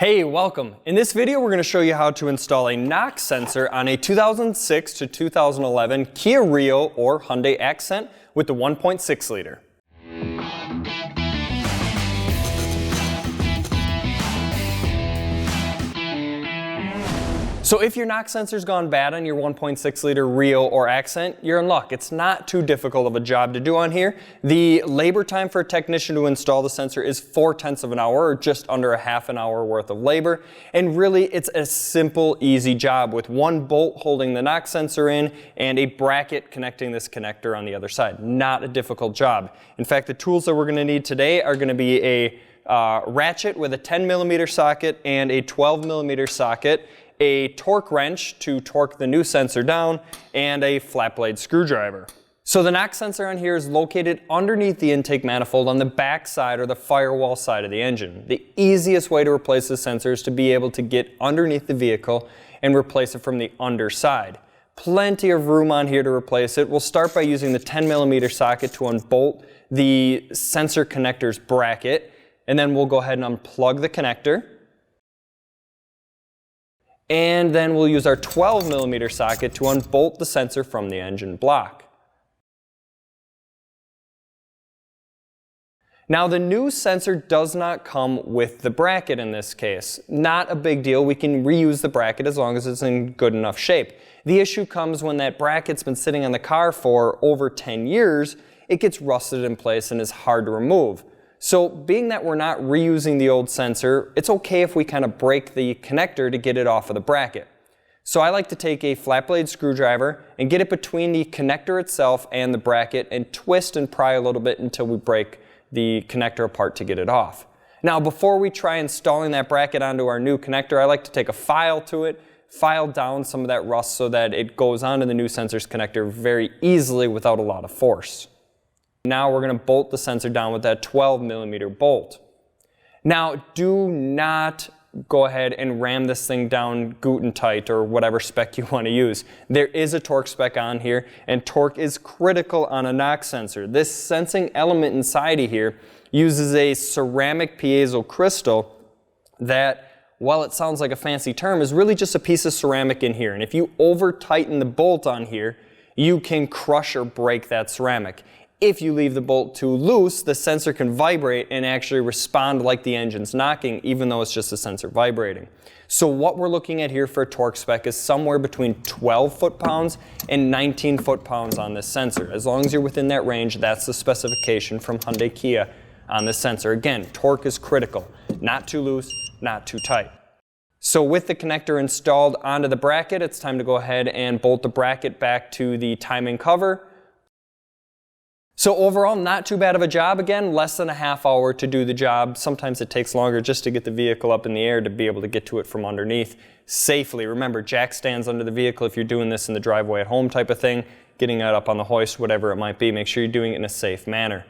Hey, welcome. In this video, we're going to show you how to install a knock sensor on a 2006 to 2011 Kia Rio or Hyundai Accent with the 1.6 liter. So if your knock sensor's gone bad on your 1.6 liter Rio or Accent, you're in luck. It's not too difficult of a job to do on here. The labor time for a technician to install the sensor is 4/10 of an hour, or just under a half an hour worth of labor. And really, it's a simple, easy job with one bolt holding the knock sensor in and a bracket connecting this connector on the other side. Not a difficult job. In fact, the tools that we're going to need today are going to be a ratchet with a 10mm socket and a 12mm socket, a torque wrench to torque the new sensor down, and a flat blade screwdriver. So the knock sensor on here is located underneath the intake manifold on the back side or the firewall side of the engine. The easiest way to replace the sensor is to be able to get underneath the vehicle and replace it from the underside. Plenty of room on here to replace it. We'll start by using the 10mm socket to unbolt the sensor connector's bracket, and then we'll go ahead and unplug the connector. And then we'll use our 12mm socket to unbolt the sensor from the engine block. Now the new sensor does not come with the bracket in this case. Not a big deal, we can reuse the bracket as long as it's in good enough shape. The issue comes when that bracket's been sitting on the car for over 10 years, it gets rusted in place and is hard to remove. So being that we're not reusing the old sensor, it's okay if we kind of break the connector to get it off of the bracket. So I like to take a flat blade screwdriver and get it between the connector itself and the bracket and twist and pry a little bit until we break the connector apart to get it off. Now before we try installing that bracket onto our new connector, I like to take a file to it, file down some of that rust so that it goes onto the new sensor's connector very easily without a lot of force. Now we're going to bolt the sensor down with that 12mm bolt. Now do not go ahead and ram this thing down Guten tight or whatever spec you want to use. There is a torque spec on here, and torque is critical on a knock sensor. This sensing element inside of here uses a ceramic piezo crystal that, while it sounds like a fancy term, is really just a piece of ceramic in here. And if you over tighten the bolt on here, you can crush or break that ceramic. If you leave the bolt too loose, the sensor can vibrate and actually respond like the engine's knocking, even though it's just a sensor vibrating. So what we're looking at here for a torque spec is somewhere between 12 foot-pounds and 19 foot-pounds on this sensor. As long as you're within that range, that's the specification from Hyundai Kia on this sensor. Again, torque is critical. Not too loose, not too tight. So with the connector installed onto the bracket, it's time to go ahead and bolt the bracket back to the timing cover. So overall, not too bad of a job. Again, less than a half hour to do the job. Sometimes it takes longer just to get the vehicle up in the air to be able to get to it from underneath safely. Remember, jack stands under the vehicle if you're doing this in the driveway at home type of thing, getting it up on the hoist, whatever it might be. Make sure you're doing it in a safe manner.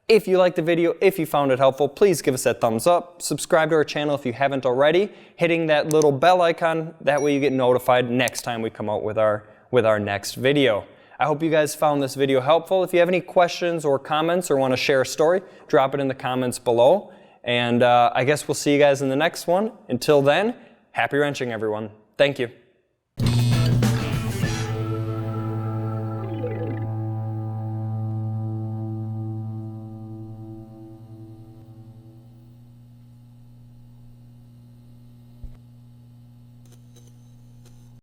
If you liked the video, if you found it helpful, please give us that thumbs up. Subscribe to our channel if you haven't already, hitting that little bell icon. That way you get notified next time we come out with our next video. I hope you guys found this video helpful. If you have any questions or comments or want to share a story, drop it in the comments below. And I guess we'll see you guys in the next one. Until then, happy wrenching, everyone. Thank you.